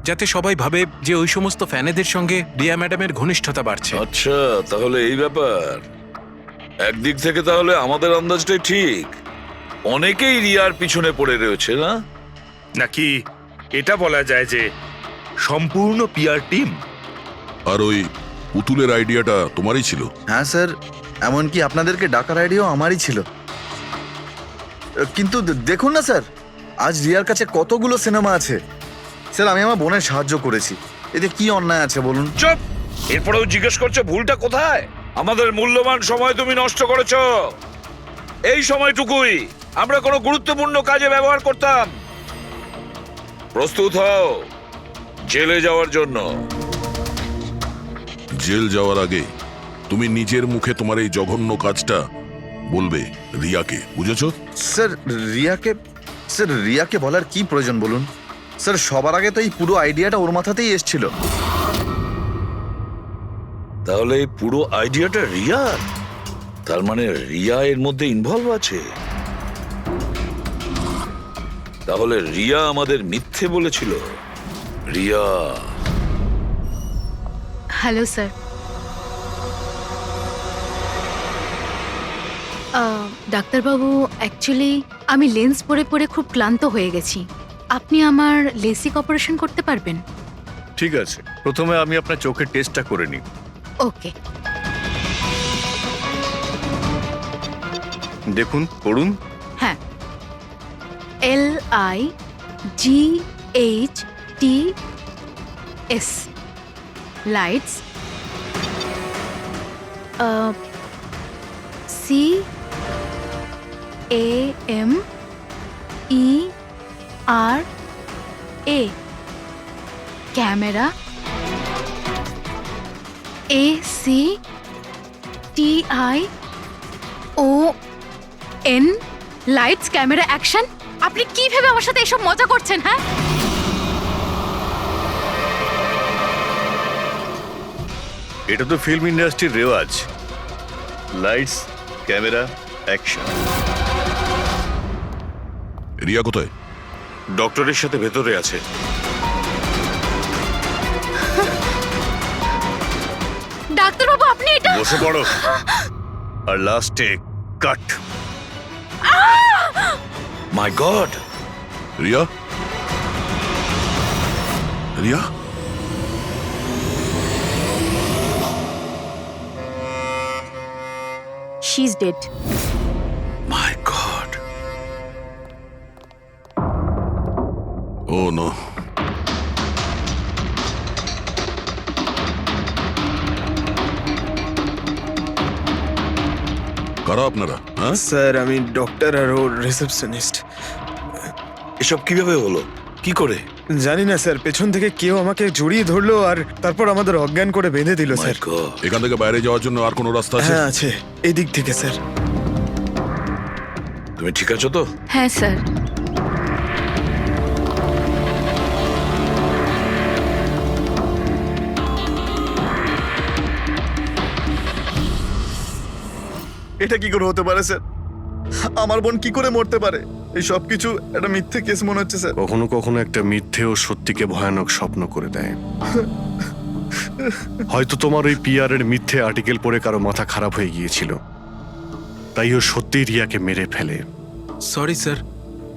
M: যাতে সবাই ভাবে যে ওই সমস্ত ফ্যানেদের সঙ্গে রিয়া ম্যাডামের ঘনিষ্ঠতা বাড়ছে।
G: আচ্ছা, তাহলে এই ব্যাপার। একদিক থেকে তাহলে আমাদের আন্দাজটাই ঠিক, অনেকেই রিয়ার পিছনে পড়ে রয়েছে না?
A: নাকি এটা বলা যায় যে সম্পূর্ণ পিআর টিম?
F: আর ওই পুতুলের আইডিয়াটা তোমারই ছিল?
D: হ্যাঁ স্যার, এমনকি আপনাদেরকে ডাকার আইডিয়াও আমারই ছিল। কিন্তু দেখুন না স্যার, আজ রিয়ার কাছে কতগুলো সিনেমা আছে। স্যার, আমি আমার বোনের সাহায্য করেছি, এতে কি অন্যায় আছে বলুন?
G: চুপ! এরপরেও জিজ্ঞেস করছো ভুলটা কোথায়? আমাদের মূল্যবান সময় তুমি নষ্ট করেছো। এই সময়টুকুই আমরা কোনো গুরুত্বপূর্ণ কাজে ব্যবহার করতাম। প্রস্তুত হও জেলে যাওয়ার জন্য।
F: জেল যাওয়ার আগে তুমি নিজের মুখে তোমার এই জঘন্য কাজটা বলবে রিয়াকে, বুঝেছো?
D: স্যার, রিয়াকে বলার কি প্রয়োজন বলুন? স্যার, সবার আগে তো এই পুরো আইডিয়াটা ওর মাথাতেই এসেছিল।
G: তাহলে এই পুরো আইডিয়াটা রিয়ার? তার মানে রিয়া এর মধ্যে ইনভলভ আছে? তাহলে রিয়া আমাদের মিথ্যে বলেছিল? রিয়া?
B: Hello sir. ডাক্তারবাবু, অ্যাকচুয়ালি আমি লেন্স পরে পরে খুব ক্লান্ত হয়ে গেছি। আপনি আমার লেসিক অপারেশন করতে পারবেন?
E: ঠিক আছে, প্রথমে আমি আপনার চোখের টেস্টটা করে নিই।
B: ওকে।
E: দেখুন, পড়ুন।
B: হ্যাঁ, LIGHTS lights, CAMERA camera, ACTION lights, camera, action. আপনি কি ভেবে আমার সাথে এসব মজা করছেন? হ্যাঁ,
E: এটা তো ফিল্ম ইন্ডাস্ট্রির রেওয়াজ। Lights, camera, action.
F: রিয়া কোথায়?
A: ডক্টরের সাথে ভেতরে আছে।
B: ডাক্তারবাবু, আপনি এটা
E: বসে পড়ো। আর লাস্টে cut.
G: My god!
F: Riya? Riya?
B: She is dead.
G: My god!
F: Oh no. কারা আপনারা? হ্যাঁ
I: স্যার, আমি ডক্টর আর ওর রিসেপশনিস্ট।
G: এসব কিভাবে হলো? কি করে?
I: জানি না স্যার, পেছন থেকে কেউ আমাকে জড়িয়ে ধরলো আর তারপর আমাদের অজ্ঞান করে বেঁধে দিল
G: My
I: স্যার।
G: God!
F: এখান থেকে বাইরে যাওয়ার জন্য আর কোনো রাস্তা আছে?
I: হ্যাঁ আছে, এদিক থেকে স্যার।
G: তুমি ঠিক আছো তো?
B: হ্যাঁ স্যার।
D: এটা কি করে হতে পারে স্যার? আমার বোন কি করে মরতে পারে? এই সব কিছু একটা মিথ্যে কেস মনে হচ্ছে স্যার।
H: কখনো কখনো একটা মিথ্যে ও সত্যিকে ভয়ানক স্বপ্ন করে দেয়। হয়তো তোমার ওই পিআর এর মিথ্যে আর্টিকেল পড়ে কারো মাথা খারাপ হয়ে গিয়েছিল, তাই ও সত্যি রিয়াকে মেরে ফেলে।
M: সরি স্যার,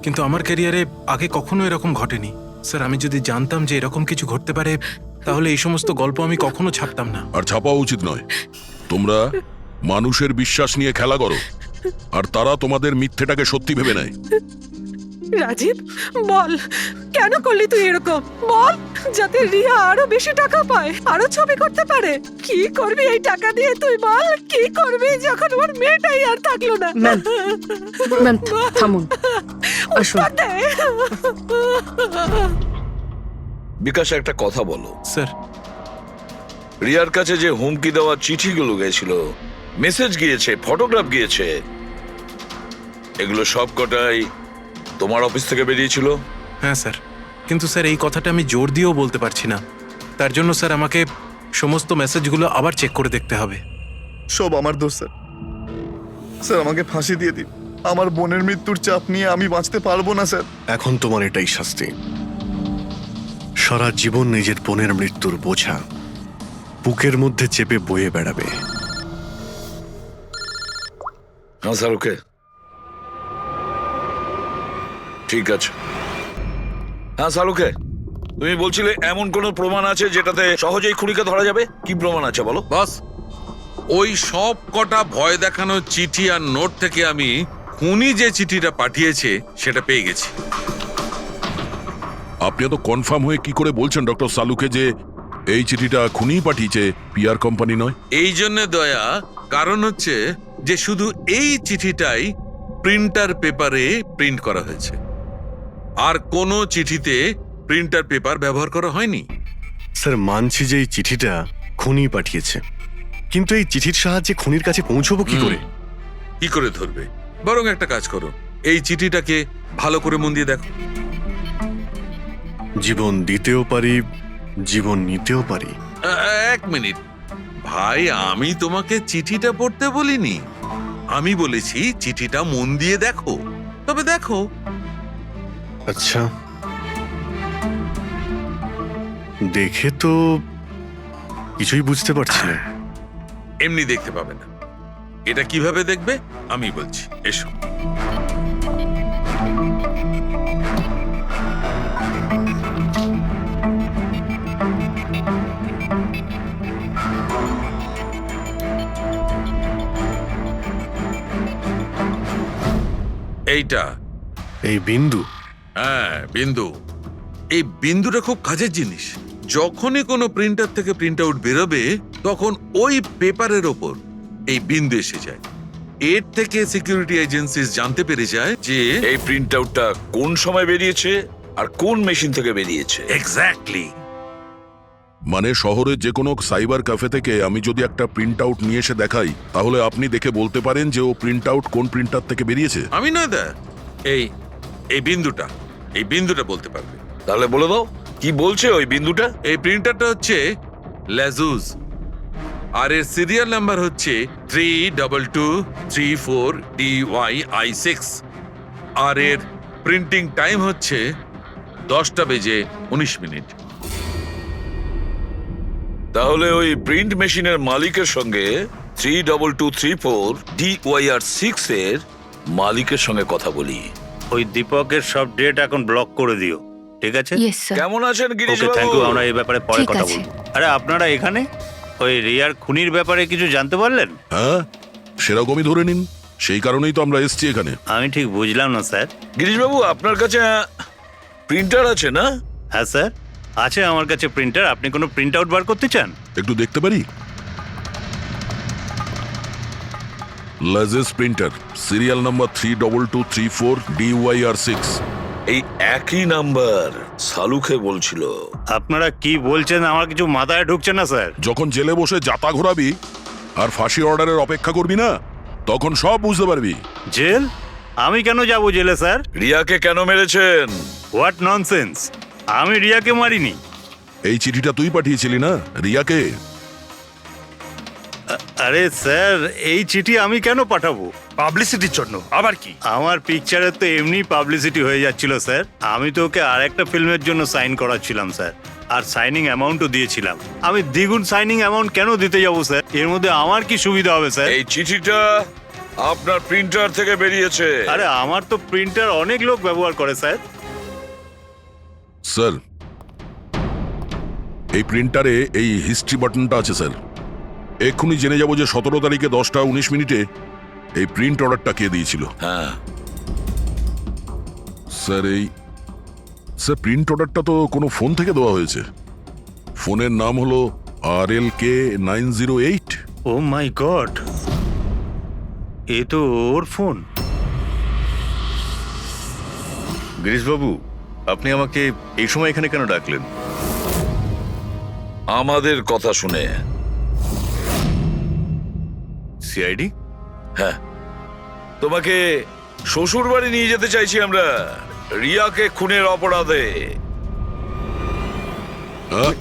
M: কিন্তু আমার ক্যারিয়ারে আগে কখনো এরকম ঘটেনি। স্যার, আমি যদি জানতাম যে এরকম কিছু ঘটতে পারে, তাহলে এই সমস্ত গল্প আমি কখনো ছাপতাম না।
F: আর ছাপাও উচিত নয়। তোমরা মানুষের বিশ্বাস নিয়ে খেলা করো, আর তারা তোমাদের মিথ্যেটাকে সত্যি ভেবে নেয়।
K: রাজীব, বল কেন করলি তুই এরকম? বল, যাতে রিয়া আরো বেশি টাকা পায়, আরো ছবি করতে পারে। কি করবি এই টাকা দিয়ে তুই? বল, কি করবি যখন ওর মেয়েটাই আর থাকলো না?
C: ম্যাম, থামুন, আসুন।
K: উত্তর দে।
G: বিকাশ, একটা কথা বলো।
M: স্যার,
G: রিয়ার কাছে যে হুমকি দেওয়া চিঠিগুলো গেছিল, মেসেজ গিয়েছে, ফটোগ্রাফ গিয়েছে, এগুলো সব কটাই তোমার অফিস থেকে বেরিয়েছিল?
M: হ্যাঁ স্যার, কিন্তু স্যার এই কথাটা আমি জোর দিয়েও বলতে পারছি না। তার জন্য স্যার আমাকে সমস্ত মেসেজগুলো আবার চেক করে দেখতে হবে।
D: সব আমার দোষ স্যার। স্যার আমাকে ফাঁসি দিয়ে দিন। আমার বোনের মৃত্যুর চাপ নিয়ে আমি বাঁচতে পারবো না স্যার।
H: এখন তোমার এটাই শাস্তি। সারা জীবন নিজের বোনের মৃত্যুর বোঝা বুকের মধ্যে চেপে বয়ে বেড়াবে।
G: হ্যাঁ স্যার, ওকে, ঠিক আছে। হ্যাঁ স্যার, ওকে। তুমি বলছিলে এমন কোন প্রমাণ আছে যেটাতে সহজেই খুনিকে ধরা যাবে? কি প্রমাণ আছে বলো?
N: বস, ওই সব কটা ভয় দেখানো চিঠি আর নোট থেকে আমি খুনি যে চিঠিটা পাঠিয়েছে সেটা পেয়ে গেছি।
F: আপনি তো কনফার্ম হয়ে কি করে বলছেন ডক্টর সালুকে যে এই চিঠিটা খুনি পাঠিয়েছে, পিআর কোম্পানি নয়?
N: এই জন্য দয়া, কারণ হচ্ছে যে শুধু এই চিঠিটাই প্রিন্টার পেপারে প্রিন্ট করা হয়েছে, আর কোনো চিঠিতে প্রিন্টার পেপার ব্যবহার করা হয়নি।
H: স্যার, মানছি যে এই চিঠিটা খুনি পাঠিয়েছে, কিন্তু এই চিঠির সাহায্যে খুনির কাছে পৌঁছবো কি করে?
N: কি করে ধরবে? বরং একটা কাজ করো, এই চিঠিটাকে ভালো করে মন দিয়ে দেখো।
H: জীবন দিতেও পারি, জীবন নিতেও পারি।
N: এক মিনিট ভাই, আমি তোমাকে চিঠিটা পড়তে বলিনি, আমি বলেছি চিঠিটা মন দিয়ে দেখো। তবে দেখো।
H: আচ্ছা, দেখে তো কিছুই বুঝতে পারছি না।
N: এমনি দেখতে পাবে না, এটা কিভাবে দেখবে আমি বলছি, এসো। এইটা
H: এই বিন্দু?
N: হ্যাঁ, বিন্দু। এই বিন্দুটা খুব কাজের জিনিস। যখনই কোনো প্রিন্টার থেকে প্রিন্ট আউট বেরোবে তখন ওই পেপারের ওপর এই বিন্দু এসে যায়। এর থেকে সিকিউরিটি এজেন্সিস জানতে পেরে যায় যে
G: এই প্রিন্ট আউটটা কোন সময় বেরিয়েছে আর কোন মেশিন থেকে বেরিয়েছে।
N: এক্স্যাক্টলি।
F: মানে শহরের যে কোনো সাইবার ক্যাফে থেকে আমি যদি একটা প্রিন্ট আউট নিয়ে এসে দেখাই, তাহলে আপনি দেখে বলতে পারেন যে ও প্রিন্ট আউট কোন প্রিন্টার থেকে বেরিয়েছে?
N: আমি না দা, এই এই বিন্দুটা বলতে পারবে।
G: তাহলে বলে দাও, কি বলছে ওই বিন্দুটা?
N: এই প্রিন্টারটা হচ্ছে লেজুস, আর এর সিরিয়াল নাম্বার হচ্ছে 32234DYI6, আর এর প্রিন্টিং টাইম হচ্ছে 10:19।
G: তাহলে ওই প্রিন্ট মেশিনের মালিকের সঙ্গে 32234DYR6 এর মালিকের সঙ্গে কথা বলি।
J: ওই দীপকের সব ডেট এখন ব্লক করে দিও, ঠিক আছে?
B: Yes sir.
G: কেমন আছেন গিরিশ
J: ওকে, থ্যাংক
G: বাবু?
J: ইউ। আমরা এই ব্যাপারে পরে
B: ঠিক
J: কথা
B: আছে।
J: বলবো। আরে আপনারা এখানে ওই রিয়ার খুনির ব্যাপারে কিছু জানতে পারলেন?
F: হ্যাঁ, সেরকমই ধরে নিন, সেই কারণেই তো আমরা এসছি এখানে।
J: আমি ঠিক বুঝলাম না স্যার।
G: গিরিশ বাবু, আপনার কাছে প্রিন্টার আছে না?
J: হ্যাঁ স্যার, আছে আমার কাছে প্রিন্টার। আপনি কোনো প্রিন্ট আউট বার করতে চান?
F: একটু দেখতে পারি? লাজেস প্রিন্টার, সিরিয়াল নাম্বার 32234DYR6।
G: এই একই নাম্বার সালুকে বলছিল।
J: আপনারা কি বলছেন আমার কিছু মাথায় ঢুকছে না স্যার।
F: যখন জেলে বসে জাতা ঘোরাবি আর ফাঁসি অর্ডারের অপেক্ষা করবি না, তখন সব বুঝতে পারবি।
J: জেল? আমি কেন যাব জেলে স্যার?
G: রিয়াকে কেন মেরেছেন?
J: What nonsense! আমি রিয়াকে মারিনি।
F: এই চিঠিটা তুই পাঠিয়েছিলি না রিয়াকে?
J: আরে স্যার, এই চিঠি আমি কেন পাঠাবো?
E: পাবলিসিটির জন্য আবার কি?
J: আমার পিকচারের তো এমনি পাবলিসিটি হয়ে যাচ্ছিল স্যার। আমি তো ওকে আর একটা ফিল্মের জন্য সাইন করাচ্ছিলাম স্যার, আর সাইনিং অ্যামাউন্টও দিয়েছিলাম। আমি দ্বিগুণ সাইনিং অ্যামাউন্ট কেন দিতে যাবো স্যার? এর মধ্যে আমার কি সুবিধা হবে স্যার?
G: এই চিঠিটা আপনার প্রিন্টার থেকে বেরিয়েছে।
J: আরে আমার তো প্রিন্টার অনেক লোক ব্যবহার করে স্যার।
F: স্যার, এই প্রিন্টারে এই হিস্ট্রি বাটনটা আছে স্যার। এক্ষুনি জেনে যাব যে 17 তারিখে 10:19 এই প্রিন্ট অর্ডারটা কে দিয়েছিল।
G: হ্যাঁ
F: স্যার, স্যার প্রিন্ট অর্ডারটা তো কোনো ফোন থেকে দেওয়া হয়েছে। ফোনের নাম হলো RLK908।
J: ও মাই গড, এ তো ওর ফোন।
E: গিরিশ বাবু, আপনি আমাকে এই সময় এখানে কেন ডাকলেন?
G: আমাদের কথা শুনে
E: সিআইডি?
G: হ্যাঁ, তোমাকে শ্বশুর বাড়ি নিয়ে যেতে চাইছি আমরা, রিয়াকে খুনের অপরাধে।
F: হ্যাঁ?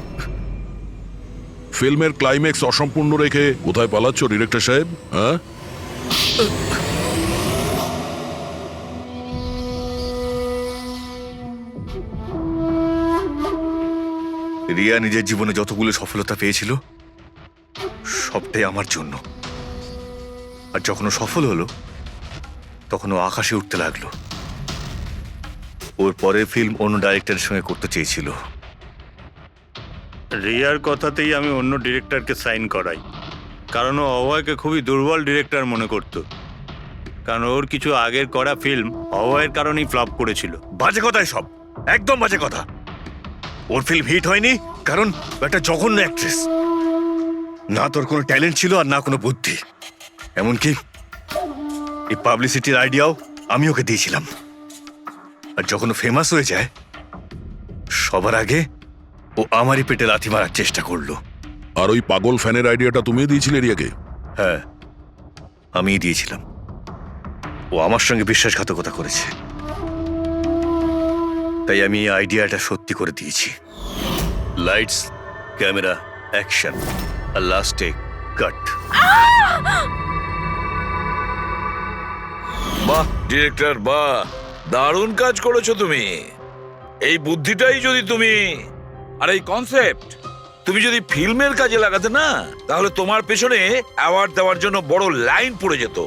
F: ফিল্মের ক্লাইম্যাক্স অসম্পূর্ণ রেখে কোথায় পালাচ্ছ ডিরেক্টর সাহেব? হ্যাঁ,
E: রিয়া নিজের জীবনে যতগুলো সফলতা পেয়েছিল সবটাই আমার জন্য। আর যখন ও সফল হলো তখন ও আকাশে উঠতে লাগলো। ওর পরের ফিল্ম অন্য ডাইরেক্টরের সঙ্গে করতে চেয়েছিল।
J: রিয়ার কথাতেই আমি অন্য ডিরেক্টরকে সাইন করাই, কারণ ও অভয়কে খুবই দুর্বল ডিরেক্টর মনে করত। কারণ ওর কিছু আগের করা ফিল্ম অভয়ের কারণেই ফ্লপ করেছিল।
E: বাজে কথা সব, একদম বাজে কথা। ওর ফিল্ম হিট হয়নি কারণ ও একটা জঘন্য অ্যাক্ট্রেস। না তোর কোনো ট্যালেন্ট ছিল আর না কোনো বুদ্ধি। এমনকি এই পাবলিসিটির আইডিয়াও আমি ওকে দিয়েছিলাম। আর যখন ও ফেমাস হয়ে যায় সবার আগে ও আমারই পেটে লাথি মারার চেষ্টা করলো।
F: আর ওই পাগল ফ্যানের আইডিয়াটা তুমি দিয়েছিলে রিয়াকে?
E: হ্যাঁ, আমিই দিয়েছিলাম। ও আমার সঙ্গে বিশ্বাসঘাতকতা করেছে, তাই আমি এই আইডিয়াটা সত্যি করে দিয়েছি। লাইটস, ক্যামেরা, অ্যাকশন, আর লাস্টে কাট।
G: বাহ ডিরেক্টর, বাহ, দারুণ কাজ করেছো তুমি। এই বুদ্ধিটাই যদি তুমি আর এই কনসেপ্ট তুমি যদি ফিল্মের কাজে লাগাতে না, তাহলে তোমার পেছনে অ্যাওয়ার্ড দেওয়ার জন্য বড় লাইন পড়ে যেত।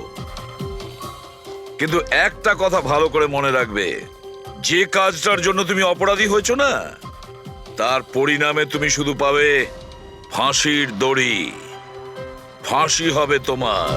G: কিন্তু একটা কথা ভালো করে মনে রাখবে, যে কাজটার জন্য তুমি অপরাধী হয়েছো না, তার পরিণামে তুমি শুধু পাবে ফাঁসির দড়ি। ফাঁসি হবে তোমার।